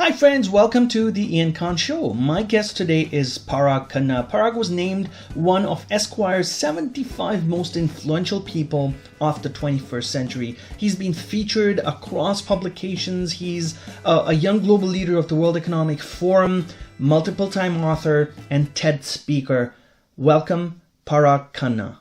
Hi, friends. Welcome to the Ian Khan Show. My guest today is Parag Khanna. Parag was named one of Esquire's 75 most influential people of the 21st century. He's been featured across publications. He's a young global leader of the World Economic Forum, multiple time author, and TED speaker. Welcome, Parag Khanna.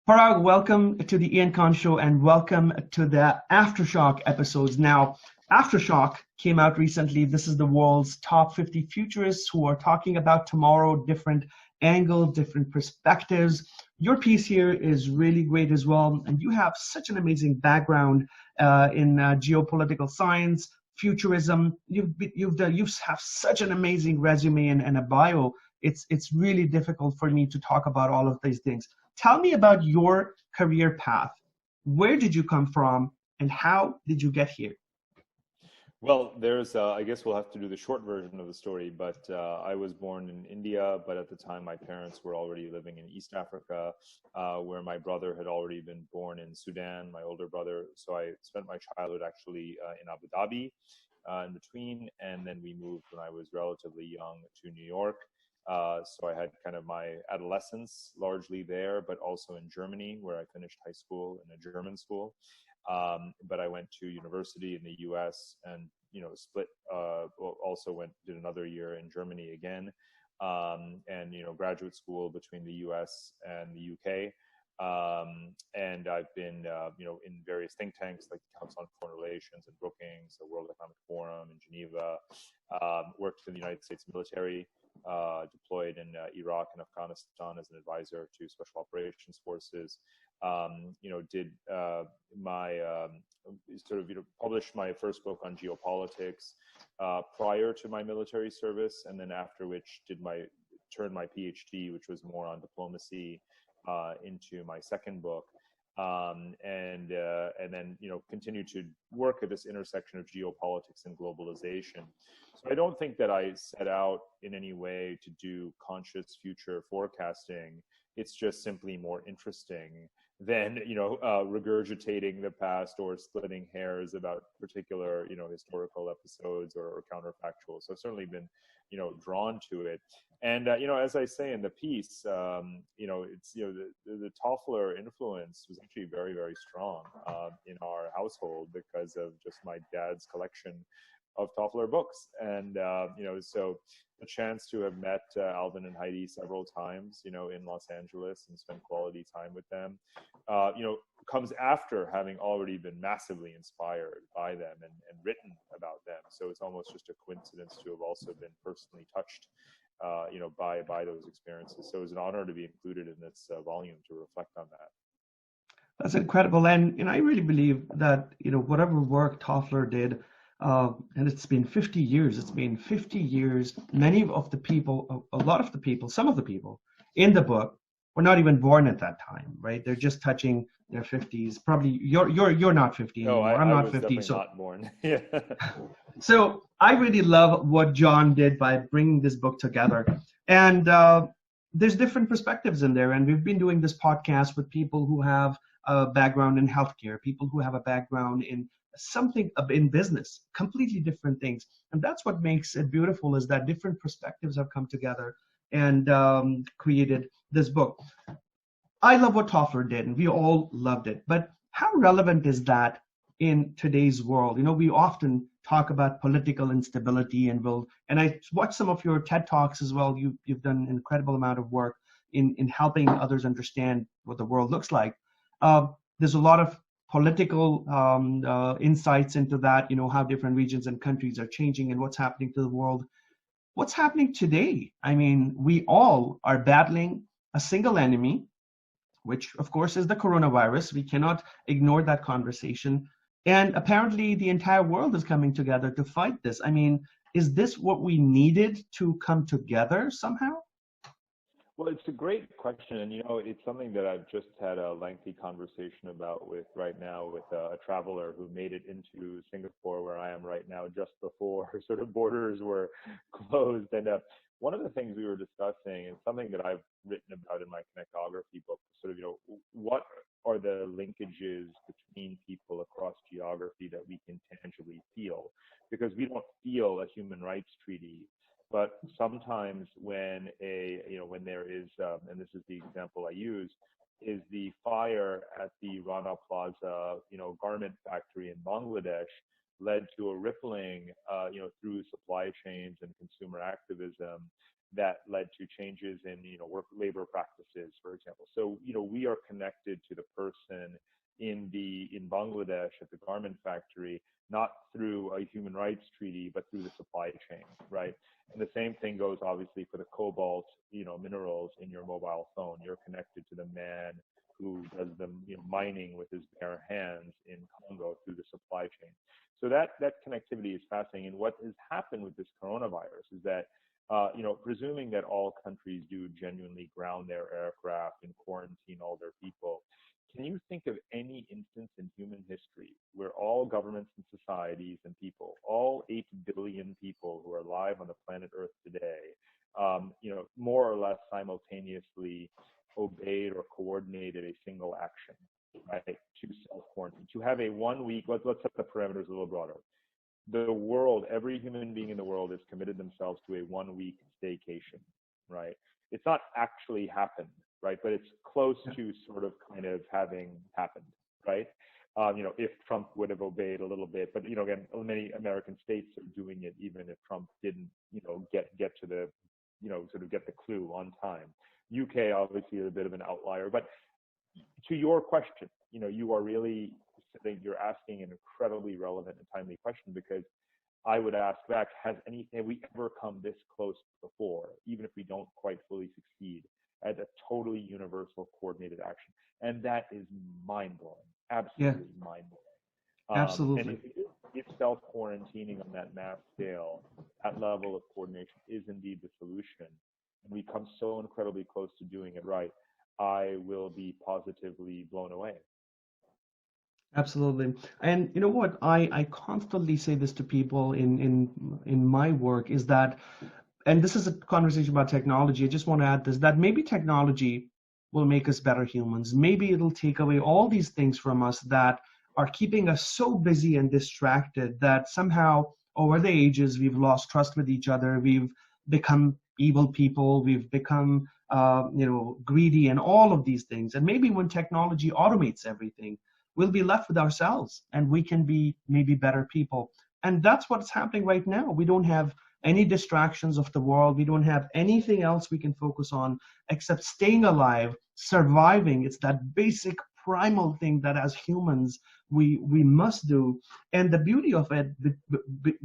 Parag, welcome to the Ian Khan Show and welcome to the Aftershock episodes. Now, Aftershock came out recently. This is the world's top 50 futurists who are talking about tomorrow, different angles, different perspectives. Your piece here is really great as well, and you have such an amazing background in geopolitical science, futurism. You have such an amazing resume and a bio. It's really difficult for me to talk about all of these things. Tell me about your career path. Where did you come from, and how did you get here? Well, I guess we'll have to do the short version of the story, but I was born in India, but at the time my parents were already living in East Africa, where my brother had already been born in Sudan, my older brother. So I spent my childhood actually in Abu Dhabi in between, and then we moved when I was relatively young to New York. So I had kind of my adolescence largely there, but also in Germany, where I finished high school in a German school. But I went to university in the U.S. and split. Also did another year in Germany again, and graduate school between the U.S. and the U.K. And I've been in various think tanks like the Council on Foreign Relations and Brookings, the World Economic Forum in Geneva. Worked in the United States military. Deployed in Iraq and Afghanistan as an advisor to Special Operations Forces. Did my published my first book on geopolitics prior to my military service, and then after which turned my PhD, which was more on diplomacy, into my second book. And then continue to work at this intersection of geopolitics and globalization. So I don't think that I set out in any way to do conscious future forecasting. It's just simply more interesting than regurgitating the past or splitting hairs about particular historical episodes or counterfactual. So I've certainly been drawn to it. And as I say in the piece, it's the Toffler influence was actually very, very strong in our household because of just my dad's collection of Toffler books, and so the chance to have met Alvin and Heidi several times, in Los Angeles and spend quality time with them, comes after having already been massively inspired by them and written about them. So it's almost just a coincidence to have also been personally touched by those experiences. So it was an honor to be included in this volume to reflect on that. That's incredible. And I really believe that, whatever work Toffler did, and it's been 50 years, many of the people, a lot of the people, some of the people in the book were not even born at that time, right? They're just touching their 50s. Probably you're not 50 anymore. I'm not 50. So not born. Yeah. So I really love what John did by bringing this book together. And there's different perspectives in there. And we've been doing this podcast with people who have a background in healthcare, people who have a background in something in business, completely different things. And that's what makes it beautiful, is that different perspectives have come together and created this book. I love what Toffler did, and we all loved it. But how relevant is that in today's world? We often talk about political instability, and I watched some of your TED Talks as well. You've done an incredible amount of work in helping others understand what the world looks like. There's a lot of political insights into that, how different regions and countries are changing and what's happening to the world. What's happening today? I mean, we all are battling a single enemy, which of course is the coronavirus. We cannot ignore that conversation. And apparently the entire world is coming together to fight this. I mean, is this what we needed to come together somehow? Well, it's a great question, and it's something that I've just had a lengthy conversation about with a traveler who made it into Singapore, where I am right now, just before sort of borders were closed. And one of the things we were discussing, and something that I've written about in my connectography book, sort of what are the linkages between people across geography that we can tangibly feel? Because we don't feel a human rights treaty, but sometimes when when there is, and this is the example I use, is the fire at the Rana Plaza, garment factory in Bangladesh led to a rippling, through supply chains and consumer activism that led to changes in, work labor practices, for example. So, we are connected to the person in Bangladesh at the garment factory, not through a human rights treaty, but through the supply chain, right? And the same thing goes obviously for the cobalt, minerals in your mobile phone. You're connected to the man who does the mining with his bare hands in Congo through the supply chain. So that connectivity is fascinating. And what has happened with this coronavirus is that, presuming that all countries do genuinely ground their aircraft and quarantine all their people, can you think of any instance in human history where all governments and societies and people, all 8 billion people who are alive on the planet Earth today, more or less simultaneously obeyed or coordinated a single action, right, to self-quarantine, to have a 1 week, let's set the parameters a little broader. The world, every human being in the world has committed themselves to a 1 week staycation, right? It's not actually happened, right? But it's close to sort of kind of having happened, right? If Trump would have obeyed a little bit, but again, many American states are doing it, even if Trump didn't, get to the, sort of get the clue on time. UK obviously is a bit of an outlier, but to your question, you are really, you're asking an incredibly relevant and timely question, because I would ask back, have we ever come this close before, even if we don't quite fully succeed at a totally universal coordinated action? And that is mind-blowing, absolutely mind-blowing. Absolutely. And if self-quarantining on that mass scale, that level of coordination is indeed the solution, and we come so incredibly close to doing it right, I will be positively blown away. Absolutely. And you know what? I constantly say this to people in my work is that, and this is a conversation about technology. I just want to add this, that maybe technology will make us better humans. Maybe it'll take away all these things from us that are keeping us so busy and distracted that somehow over the ages we've lost trust with each other. We've become evil people. We've become greedy and all of these things. And maybe when technology automates everything, we'll be left with ourselves and we can be maybe better people. And that's what's happening right now. We don't have any distractions of the world. We don't have anything else we can focus on except staying alive, surviving. It's that basic primal thing that as humans we must do. And the beauty of it,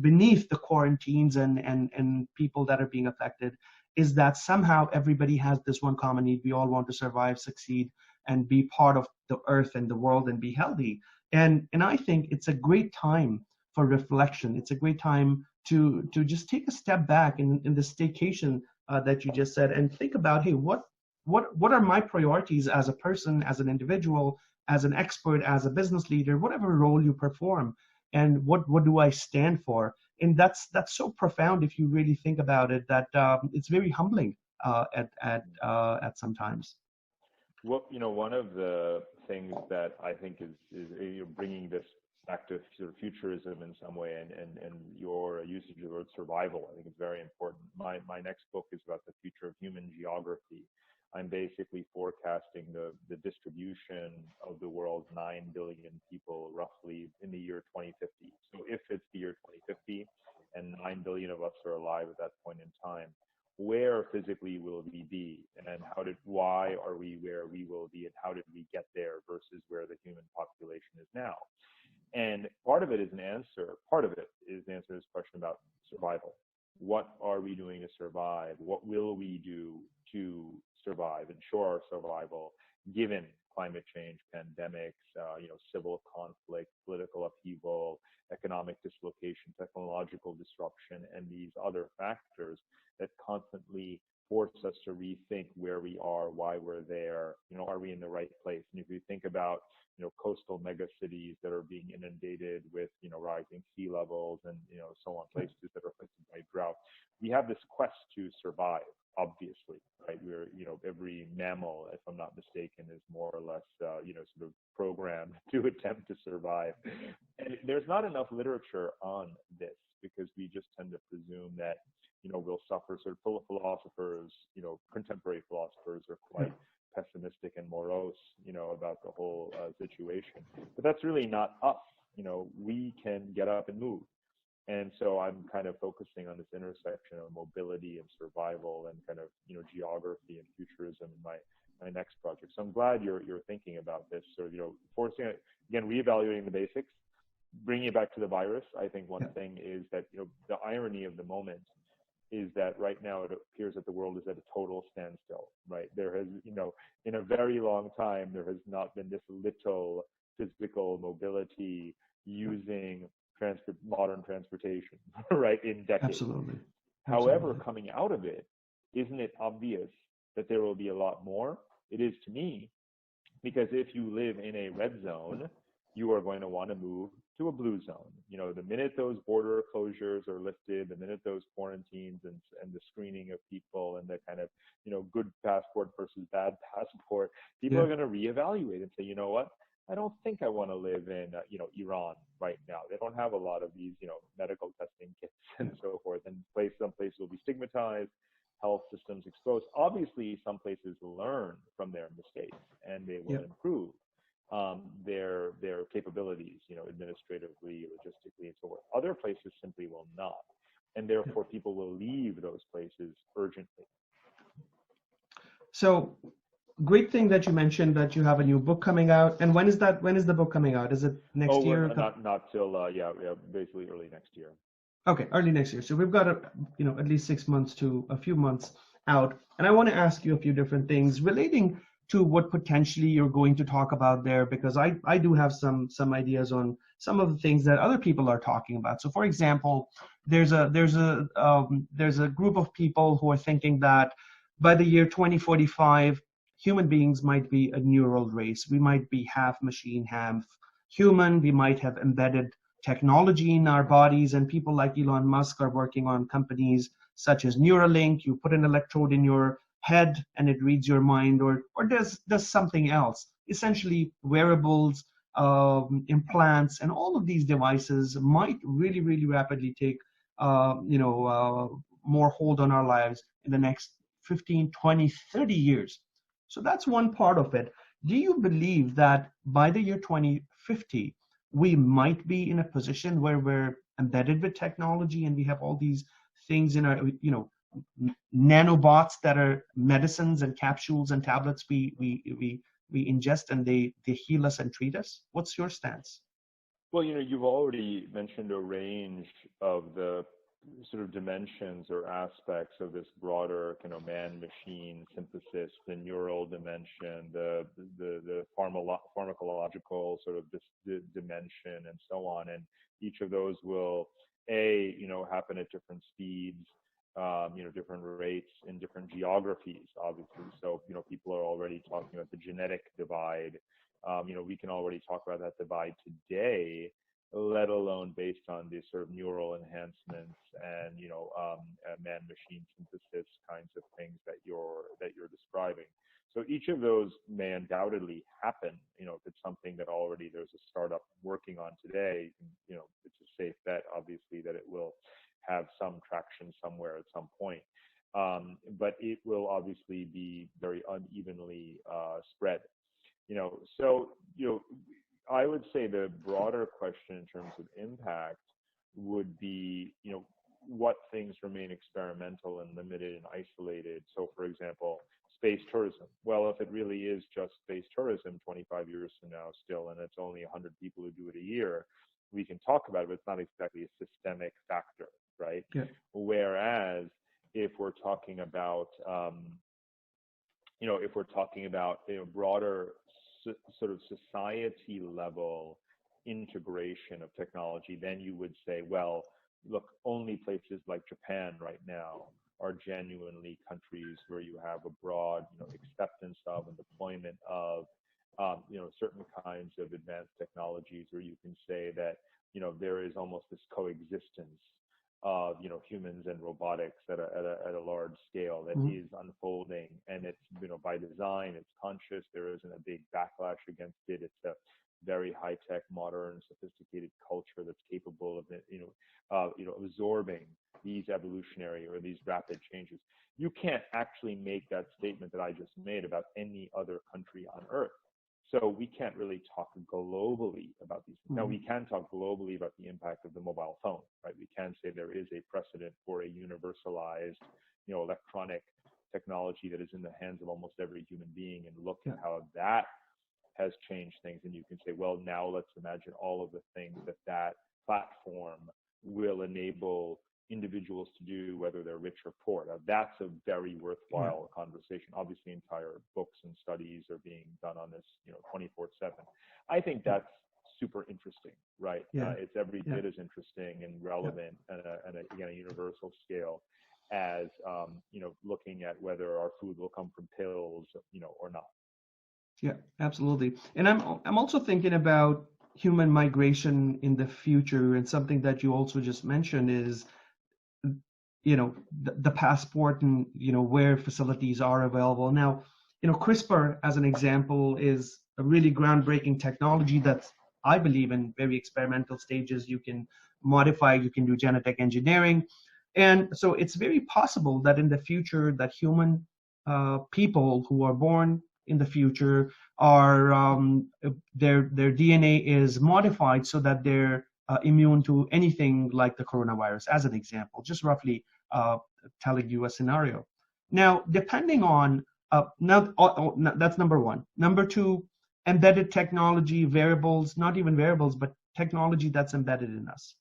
beneath the quarantines and people that are being affected, is that somehow everybody has this one common need. We all want to survive, succeed, and be part of the earth and the world and be healthy. And I think it's a great time for reflection. It's a great time to just take a step back in the staycation that you just said, and think about, hey, what are my priorities as a person, as an individual, as an expert, as a business leader, whatever role you perform, and what do I stand for? And that's so profound if you really think about it, that it's very humbling at sometimes. Well, one of the things that I think is bringing this back to sort of futurism in some way, and your usage of the word survival, I think it's very important. My next book is about the future of human geography. I'm basically forecasting the distribution of the world's 9 billion people roughly in the year 2050. So if it's the year 2050 and 9 billion of us are alive at that point in time, where physically will we be, and why are we where we will be, and how did we get there versus where the human population is now? And part of it is an answer. Part of it is the answer to this question about survival. What are we doing to survive? What will we do to survive, ensure our survival, given climate change, pandemics, civil conflict, political upheaval, economic dislocation, technological disruption, and these other factors that constantly force us to rethink where we are, why we're there, are we in the right place? And if you think about, coastal megacities that are being inundated with, rising sea levels and, so on, places that are affected by drought, we have this quest to survive, obviously, right? right? We're, every mammal, if I'm not mistaken, is more or less, sort of programmed to attempt to survive. And there's not enough literature on this because we just tend to presume that, we'll suffer. Sort of philosophers, contemporary philosophers are quite pessimistic and morose, about the whole situation. But that's really not us. We can get up and move. And so I'm kind of focusing on this intersection of mobility and survival and kind of, geography and futurism in my next project. So I'm glad you're thinking about this. So, forcing it, again, reevaluating the basics, bringing it back to the virus. I think one thing is that, the irony of the moment is that right now it appears that the world is at a total standstill, right? There has, in a very long time, there has not been this little physical mobility using modern transportation, right, in decades. Absolutely. However, coming out of it, isn't it obvious that there will be a lot more? It is to me, because if you live in a red zone, you are going to want to move to a blue zone. The minute those border closures are lifted, the minute those quarantines and the screening of people and the kind of, good passport versus bad passport, people are going to reevaluate and say, you know what? I don't think I want to live in, Iran right now. They don't have a lot of these, medical testing kits and so forth. And some places will be stigmatized, health systems exposed. Obviously, some places learn from their mistakes and they will improve their capabilities, administratively, logistically, and so forth. Other places simply will not, and therefore people will leave those places urgently. So, great thing that you mentioned that you have a new book coming out. And when is that? When is the book coming out? Is it next year? Not till basically early next year. Okay, early next year. So we've got at least 6 months to a few months out. And I want to ask you a few different things relating to what potentially you're going to talk about there, because I do have some ideas on some of the things that other people are talking about. So, for example, there's a group of people who are thinking that by the year 2045, human beings might be a neural race. We might be half machine, half human. We might have embedded technology in our bodies, and people like Elon Musk are working on companies such as Neuralink. You put an electrode in your head and it reads your mind, or does something else. Essentially, wearables, implants, and all of these devices might really, really rapidly take more hold on our lives in the next 15, 20, 30 years. So that's one part of it. Do you believe that by the year 2050, we might be in a position where we're embedded with technology and we have all these things in our, nanobots that are medicines and capsules and tablets we ingest, and they heal us and treat us? What's your stance? Well, you've already mentioned a range of the sort of dimensions or aspects of this broader kind of man-machine synthesis, the neural dimension, the pharmacological sort of this dimension, and so on. And each of those will happen at different speeds, different rates in different geographies, obviously. So, people are already talking about the genetic divide. We can already talk about that divide today, let alone based on these sort of neural enhancements and, man-machine synthesis kinds of things that you're describing. So each of those may undoubtedly happen. If it's something that already there's a startup working on today, it's a safe bet, obviously, that it will have some traction somewhere at some point. But it will obviously be very unevenly spread. I would say the broader question in terms of impact would be, what things remain experimental and limited and isolated. So, for example, space tourism. Well, if it really is just space tourism 25 years from now still, and it's only 100 people who do it a year, we can talk about it, but it's not exactly a systemic factor, right? Yeah. Whereas if we're talking about, broader sort of society level integration of technology, then you would say, well, look, only places like Japan right now are genuinely countries where you have a broad, acceptance of and deployment of, certain kinds of advanced technologies, where you can say that, there is almost this coexistence of humans and robotics at a large scale that Mhm. is unfolding, and it's by design, it's conscious. There isn't a big backlash against it. It's a very high tech, modern, sophisticated culture that's capable of absorbing these evolutionary or these rapid changes. You can't actually make that statement that I just made about any other country on Earth. So we can't really talk globally about these. Now Mhm. we can talk globally about the impact of the mobile phone, right? We can say there is a precedent for a universalized, electronic technology that is in the hands of almost every human being, and look at Yeah. how that has changed things. And you can say, well, now let's imagine all of the things that platform will enable individuals to do, whether they're rich or poor. Now, that's a very Yeah. worthwhile conversation. Obviously, entire books and studies are being done on this, 24/7. I think Yeah. that's super interesting, right? Yeah. It's every Yeah. bit as interesting and Yeah. relevant again, a universal scale as, looking at whether our food will come from pills, or not. Yeah, absolutely. And I'm also thinking about human migration in the future, and something that you also just mentioned is, the passport, and where facilities are available. Now, CRISPR as an example is a really groundbreaking technology that's, I believe, in very experimental stages. You can modify, you can do genetic engineering, and so it's very possible that in the future that human people who are born in the future are their DNA is modified so that they're immune to anything like the coronavirus, as an example, just roughly uh, telling you a scenario. Now, depending on that's number one. Number two, embedded technology, variables, not even variables, but technology that's embedded in us.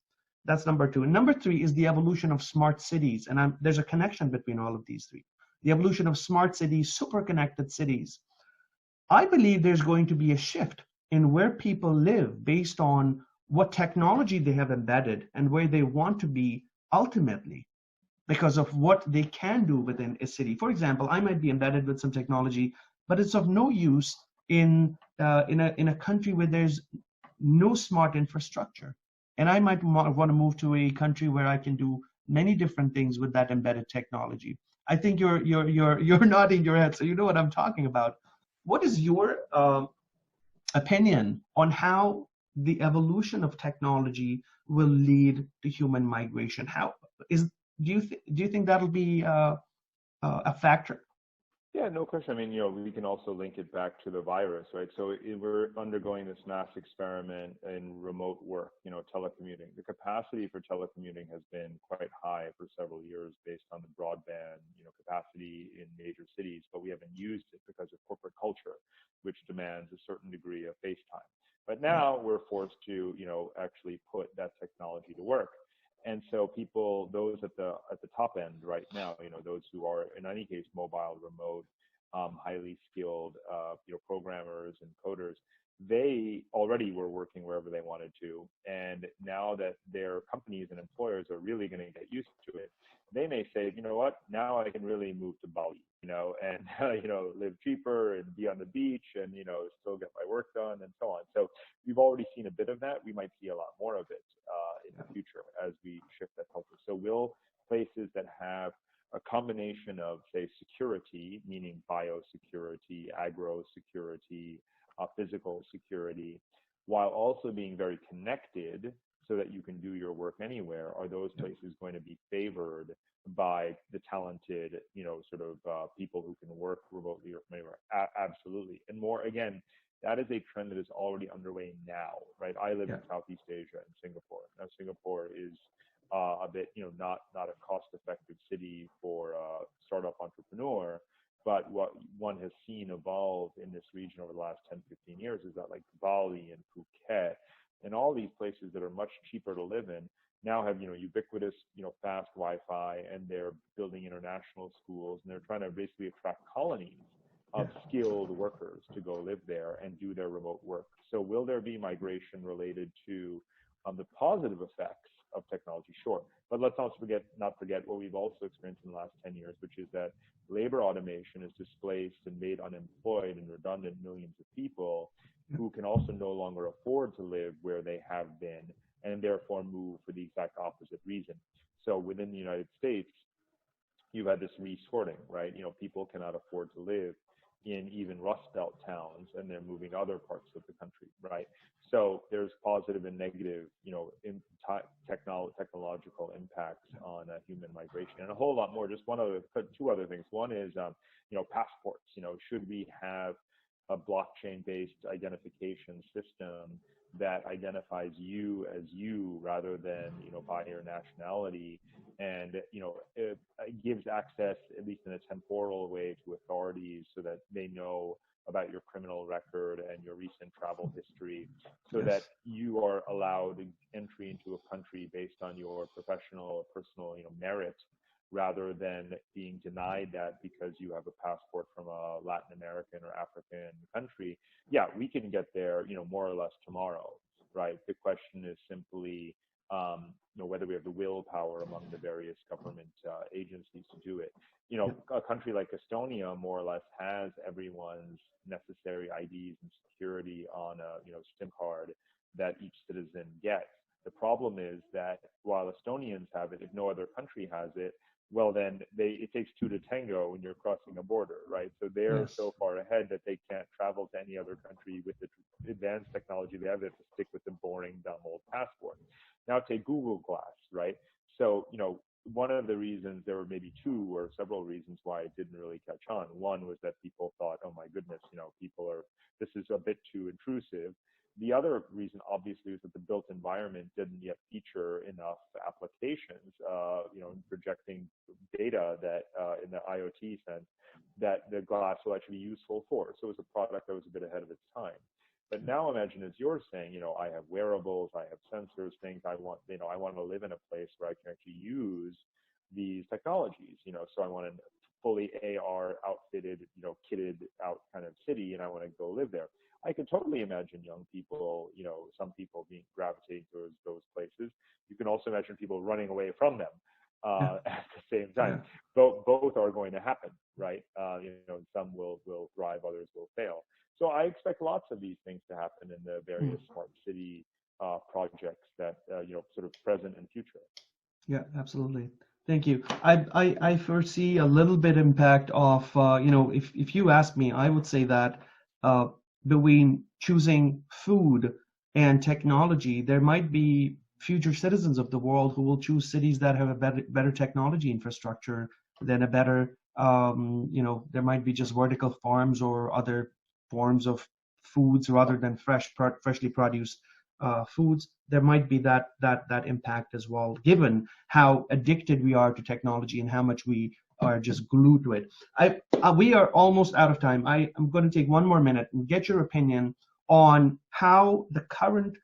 That's number two. And number three is the evolution of smart cities. And there's a connection between all of these three. The evolution of smart cities, super connected cities. I believe there's going to be a shift in where people live based on what technology they have embedded and where they want to be ultimately, because of what they can do within a city. For example, I might be embedded with some technology, but it's of no use in a country where there's no smart infrastructure. And I might want to move to a country where I can do many different things with that embedded technology. I think you're nodding your head, so you know what I'm talking about. What is your opinion on how the evolution of technology will lead to human migration? How is do you think that'll be a factor? Yeah, no question. I mean, we can also link it back to the virus, right? So we're undergoing this mass experiment in remote work, telecommuting. The capacity for telecommuting has been quite high for several years based on the broadband, capacity in major cities, but we haven't used it because of corporate culture, which demands a certain degree of face time. But Yeah, now we're forced to, actually put that technology to work. And so people, those at the top end right now, those who are in any case mobile, remote, highly skilled, programmers and coders, they already were working wherever they wanted to. And now that their companies and employers are really going to get used to it, they may say, you know what, now I can really move to Bali, and live cheaper and be on the beach and still get my work done and so on. So we've already seen a bit of that. We might see a lot more of it in the future as we shift that culture. So will places that have a combination of, say, security, meaning biosecurity, agro security, physical security, while also being very connected so that you can do your work anywhere, are those yeah, places going to be favored by the talented, sort of people who can work remotely or from anywhere? Absolutely. And more, again, that is a trend that is already underway now, right? I live yeah, in Southeast Asia in Singapore. Now, Singapore is a bit, not a cost-effective city for a startup entrepreneur. But what one has seen evolve in this region over the last 10, 15 years is that like Bali and Phuket and all these places that are much cheaper to live in now have, ubiquitous, fast Wi-Fi, and they're building international schools, and they're trying to basically attract colonies yeah, of skilled workers to go live there and do their remote work. So will there be migration related to the positive effects of technology? Sure. But let's also not forget what we've also experienced in the last 10 years, which is that labor automation has displaced and made unemployed and redundant millions of people yeah, who can also no longer afford to live where they have been and therefore move for the exact opposite reason. So within the United States, you've had this resorting, right? People cannot afford to live in even Rust Belt towns, and they're moving to other parts of the country, right? So there's positive and negative, technological impacts on human migration, and a whole lot more. Just two other things. One is, passports. Should we have a blockchain-based identification system that identifies you as you rather than, by your nationality, and it gives access, at least in a temporal way, to authorities so that they know about your criminal record and your recent travel history, so that you are allowed entry into a country based on your professional or personal merit, rather than being denied that because you have a passport from a Latin American or African country. Yeah, we can get there, more or less tomorrow, right? The question is simply, whether we have the willpower among the various government agencies to do it. A country like Estonia more or less has everyone's necessary IDs and security on a SIM card that each citizen gets. The problem is that while Estonians have it, if no other country has it, well, then it takes two to tango when you're crossing a border, right? So they're so far ahead that they can't travel to any other country with the advanced technology they have. They have to stick with the boring, dumb old passport. Now take Google Glass, right? So, one of the reasons, there were maybe two or several reasons why it didn't really catch on. One was that people thought, oh my goodness, this is a bit too intrusive. The other reason, obviously, is that the built environment didn't yet feature enough applications, projecting data that, in the IoT sense, that the glass will actually be useful for. So it was a product that was a bit ahead of its time. But now imagine, as you're saying, I have wearables, I have sensors, things I want to live in a place where I can actually use these technologies, so I want a fully AR outfitted, kitted out kind of city, and I want to go live there. I can totally imagine young people, some people being gravitating towards those places. You can also imagine people running away from them at the same time. Both are going to happen, right? Some will thrive, others will fail. So I expect lots of these things to happen in the various smart city projects that, sort of present and future. Yeah, absolutely. Thank you. I foresee a little bit impact of, if you ask me, I would say that between choosing food and technology, there might be future citizens of the world who will choose cities that have a better technology infrastructure than a better, there might be just vertical farms or other forms of foods rather than freshly produced foods. There might be that impact as well, given how addicted we are to technology and how much we are just glued to it. We are almost out of time. I am going to take one more minute and get your opinion on how the current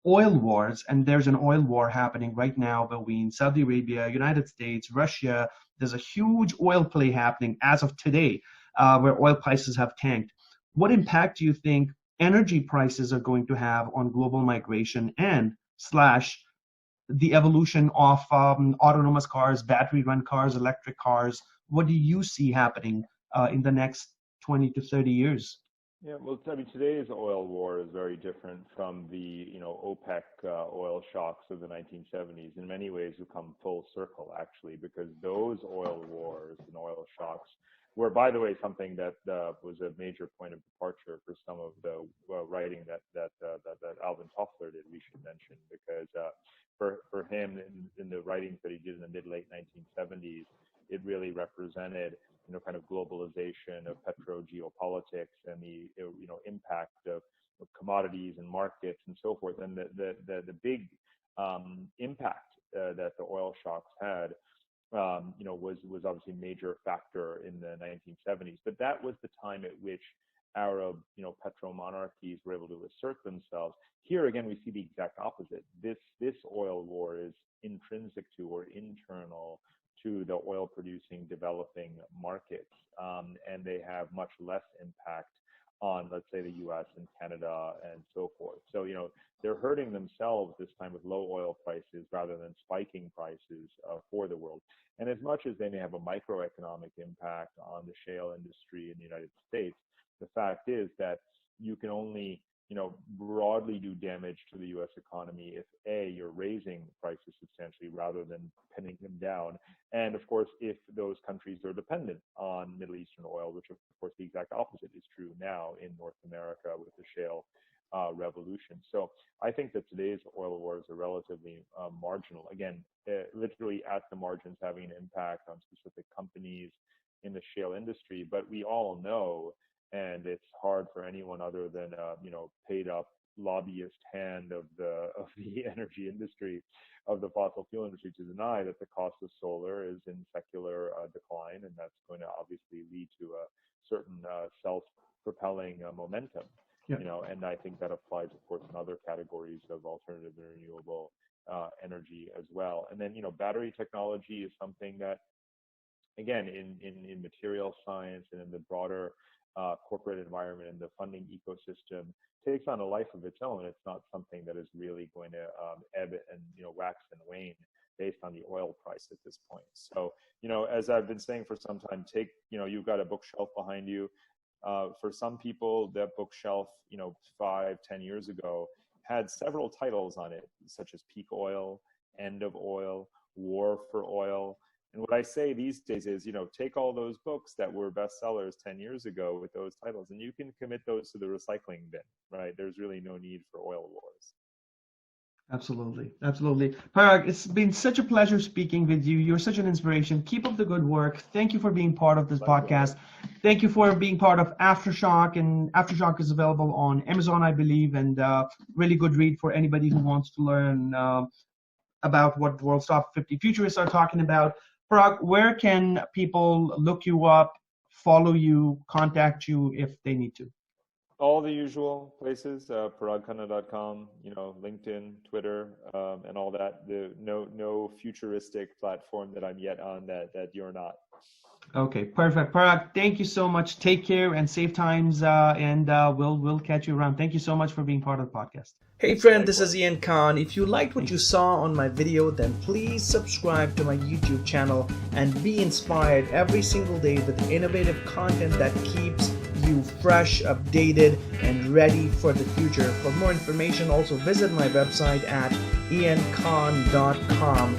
oil wars, and there's an oil war happening right now between Saudi Arabia, United States, Russia. There's a huge oil play happening as of today, where oil prices have tanked. What impact do you think energy prices are going to have on global migration and / the evolution of autonomous cars, battery run cars, electric cars? What do you see happening in the next 20 to 30 years? Yeah, well, today's oil war is very different from the, OPEC oil shocks of the 1970s. In many ways, we've come full circle, actually, because those oil wars and oil shocks were, by the way, something that was a major point of departure for some of the writing that Alvin Toffler did, we should mention, because for him, in the writings that he did in the mid-late 1970s, it really represented kind of globalization of petro-geopolitics and the impact of commodities and markets and so forth, and the big impact that the oil shocks had, was obviously a major factor in the 1970s. But that was the time at which Arab, petro-monarchies were able to assert themselves. Here again, we see the exact opposite. This oil war is intrinsic to or internal to the oil-producing developing markets, and they have much less impact on, let's say, the U.S. and Canada and so forth. So, they're hurting themselves this time with low oil prices rather than spiking prices for the world. And as much as they may have a microeconomic impact on the shale industry in the United States, the fact is that you can only broadly do damage to the U.S. economy if you're raising prices substantially rather than pinning them down, and of course if those countries are dependent on Middle Eastern oil, which of course the exact opposite is true now in North America with the shale revolution. So I think that today's oil wars are relatively marginal. Again, literally at the margins, having an impact on specific companies in the shale industry, but we all know. And it's hard for anyone other than paid up lobbyist hand of the energy industry, of the fossil fuel industry, to deny that the cost of solar is in secular decline, and that's going to obviously lead to a certain self-propelling momentum. Yeah. And I think that applies, of course, in other categories of alternative and renewable energy as well. And then battery technology is something that, again, in material science and in the broader corporate environment and the funding ecosystem, takes on a life of its own. It's not something that is really going to ebb and wax and wane based on the oil price at this point. So as I've been saying for some time, you've got a bookshelf behind you. For some people, that bookshelf 5-10 years ago had several titles on it, such as Peak Oil, End of Oil, War for Oil. And what I say these days is, take all those books that were bestsellers 10 years ago with those titles, and you can commit those to the recycling bin, right? There's really no need for oil wars. Absolutely. Absolutely. Parag, it's been such a pleasure speaking with you. You're such an inspiration. Keep up the good work. Thank you for being part of this podcast. Thank you for being part of Aftershock. And Aftershock is available on Amazon, I believe, and really good read for anybody who wants to learn about what the world's top 50 futurists are talking about. Parag, where can people look you up, follow you, contact you if they need to? All the usual places, paragkhanna.com, LinkedIn, Twitter, and all that. No futuristic platform that I'm yet on that you're not. Okay, perfect. Parag, thank you so much. Take care and safe times, and we'll catch you around. Thank you so much for being part of the podcast. Hey friend, this is Ian Khan. If you liked what you saw on my video, then please subscribe to my YouTube channel and be inspired every single day with innovative content that keeps you fresh, updated, and ready for the future. For more information, also visit my website at iankhan.com.